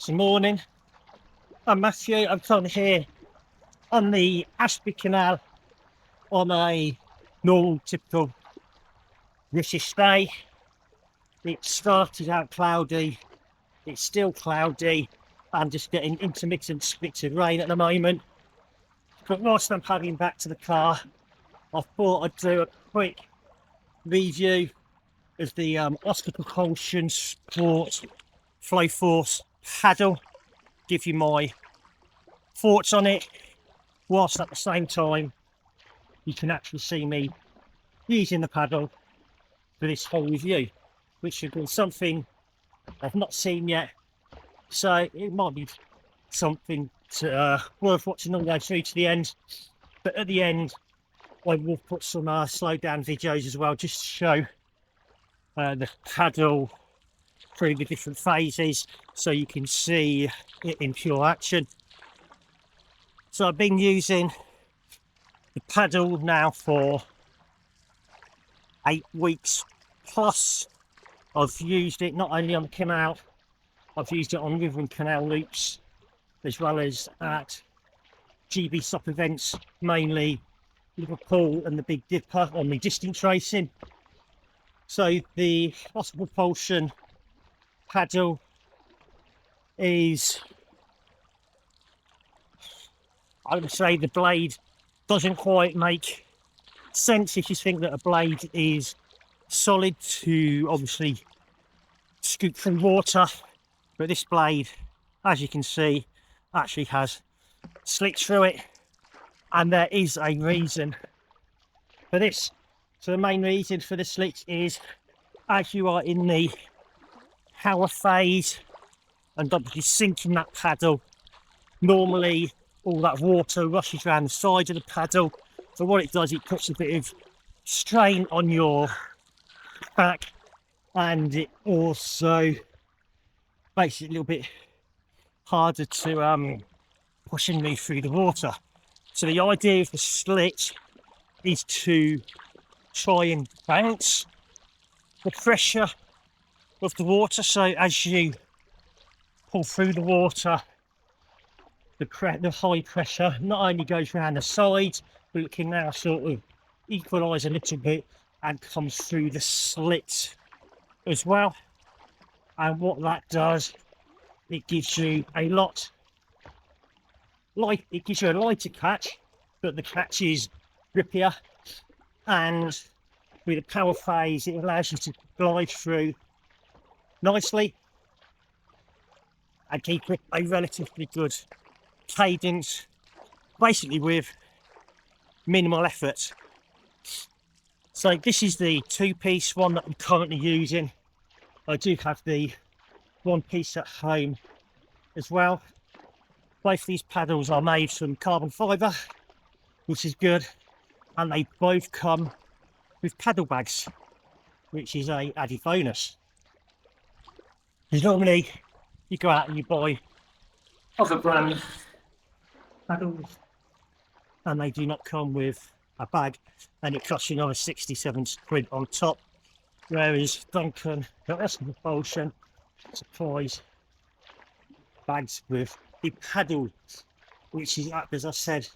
Good morning. I'm Matthew. I'm currently here on the Ashby Canal on a normal, typical British day. It started out cloudy, it's still cloudy, and just getting intermittent spits of rain at the moment. But whilst I'm paddling back to the car, I thought I'd do a quick review of the Oscar Propulsion FlowForce paddle, give you my thoughts on it, whilst at the same time you can actually see me using the paddle for this whole review, which should be something I've not seen yet, so it might be something worth watching all the way through to the end. But at the end I will put some slow down videos as well, just to show the paddle through the different phases so you can see it in pure action. So I've been using the paddle now for 8 weeks plus. I've used it not only on the canal, I've used it on river and canal loops, as well as at GB stop events, mainly Liverpool and the Big Dipper on the distance racing. So the Oscar Propulsion paddle is, I would say the blade doesn't quite make sense if you think that a blade is solid to obviously scoop through water, but this blade, as you can see, actually has slits through it, and there is a reason for this. So the main reason for the slits is, as you are in the power phase and obviously sinking that paddle, normally all that water rushes around the side of the paddle. So what it does, it puts a bit of strain on your back, and it also makes it a little bit harder to push and move through the water. So the idea of the slit is to try and bounce the pressure of the water, so as you pull through the water, the high pressure not only goes around the sides, but it can now sort of equalise a little bit and comes through the slit as well. And what that does, it gives you a lighter catch, but the catch is grippier, and with a power phase it allows you to glide through nicely and keep a relatively good cadence, basically with minimal effort. So this is the two-piece one that I'm currently using. I do have the one piece at home as well. Both these paddles are made from carbon fibre, which is good, and they both come with paddle bags, which is a added bonus. Because normally you go out and you buy other brand paddles and they do not come with a bag, and it costs you another 67 quid on top, whereas Duncan, the Oscar Propulsion, supplies bags with the paddle, which is, as I said,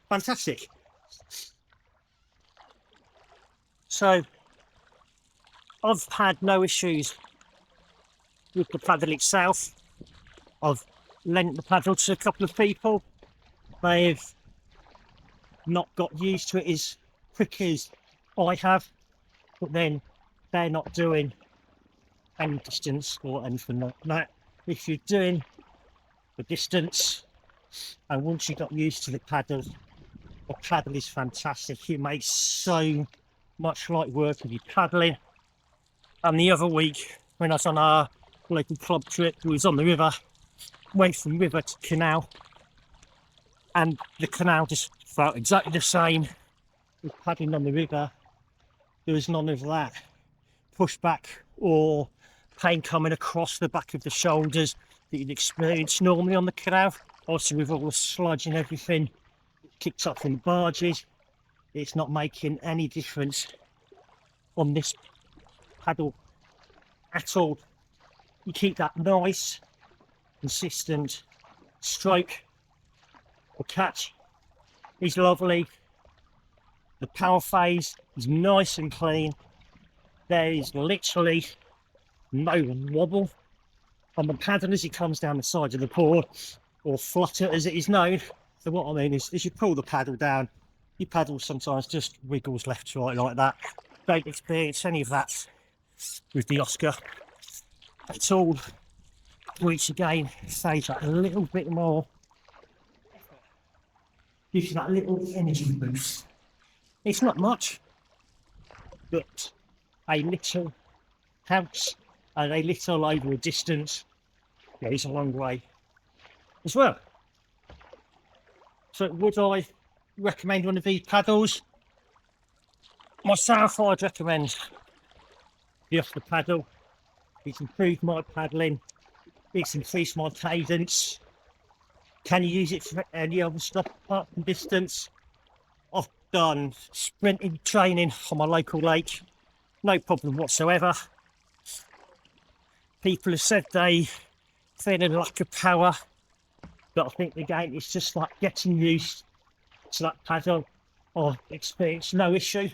fantastic. So I've had no issues with the paddle itself. I've lent the paddle to a couple of people. They've not got used to it as quick as I have, but then they're not doing any distance or anything like that. If you're doing the distance, and once you got used to the paddle is fantastic. It makes so much light work of you paddling. And the other week when I was on our local club trip, we was on the river, went from river to canal, and the canal just felt exactly the same with paddling on the river. There was none of that pushback or pain coming across the back of the shoulders that you'd experience normally on the canal. Also with all the sludge and everything kicked up from the barges, it's not making any difference on this paddle at all. You keep that nice consistent stroke. The catch is lovely. The power phase is nice and clean. There is literally no wobble on the paddle as it comes down the side of the board, or flutter as it is known. So what I mean is, as you pull the paddle down, your paddle sometimes just wiggles left to right like that. Don't experience any of that with the Oscar at all, which again saves that a little bit more, gives you that little energy boost. It's not much, but a little helps, and a little over a distance goes a long way as well. So would I recommend one of these paddles? Myself, I'd recommend the Oscar paddle. It's improved my paddling, it's increased my cadence. Can you use it for any other stuff apart from distance? I've done sprinting training on my local lake, no problem whatsoever. People have said they feel a lack of power, but I think again it's just like getting used to that paddle. I've experienced no issue.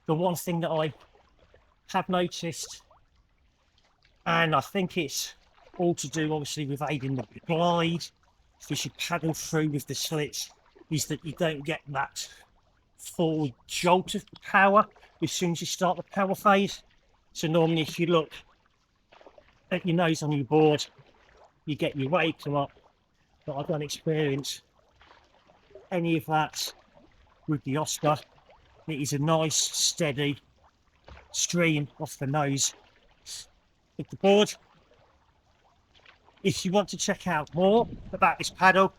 The one thing that I have noticed, and I think it's all to do obviously with aiding the glide as you paddle through with the slits, is that you don't get that full jolt of power as soon as you start the power phase. So normally if you look at your nose on your board, you get your wave come up, but I don't experience any of that with the Oscar. It is a nice steady stream off the nose of the board. If you want to check out more about this paddle,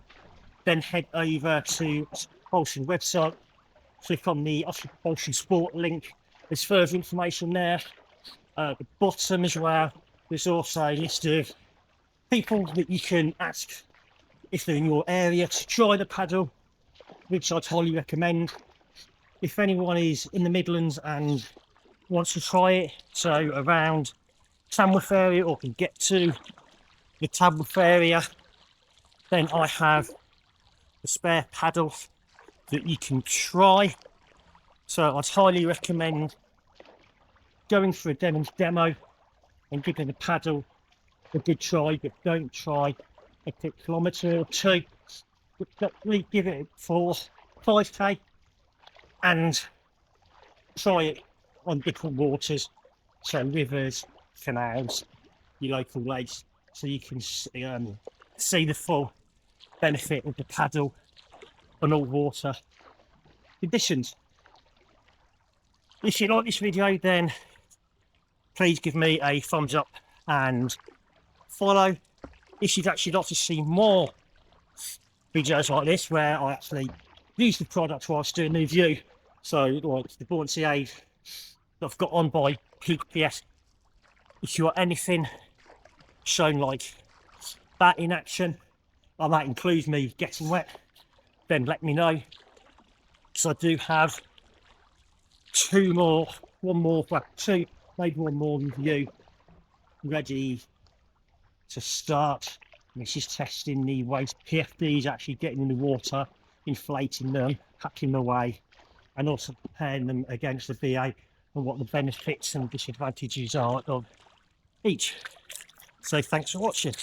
then head over to Oscar Propulsion website, click on the Oscar Propulsion Sport link. There's further information there. At the bottom as well, there's also a list of people that you can ask if they're in your area to try the paddle, which I'd highly recommend. If anyone is in the Midlands and wants to try it, so around Tamworth area, or can get to the Tamworth area, then I have a spare paddle that you can try. So I'd highly recommend going for a demo and giving the paddle a good try, but don't try a quick kilometre or two. Definitely give it 5k and try it on different waters, so rivers, canals, your local lakes, so you can see the full benefit of the paddle on all water conditions. If you like this video, then please give me a thumbs up and follow. If you'd actually like to see more videos like this where I actually use the product whilst doing the review, so like the buoyancy aid that I've got on by PPS, if you want anything shown like that in action, and that includes me getting wet, then let me know. So I do have maybe one more review ready to start. This is testing the waste PFDs, actually getting in the water, inflating them, packing them away, and also comparing them against the VA and what the benefits and disadvantages are of each. So thanks for watching.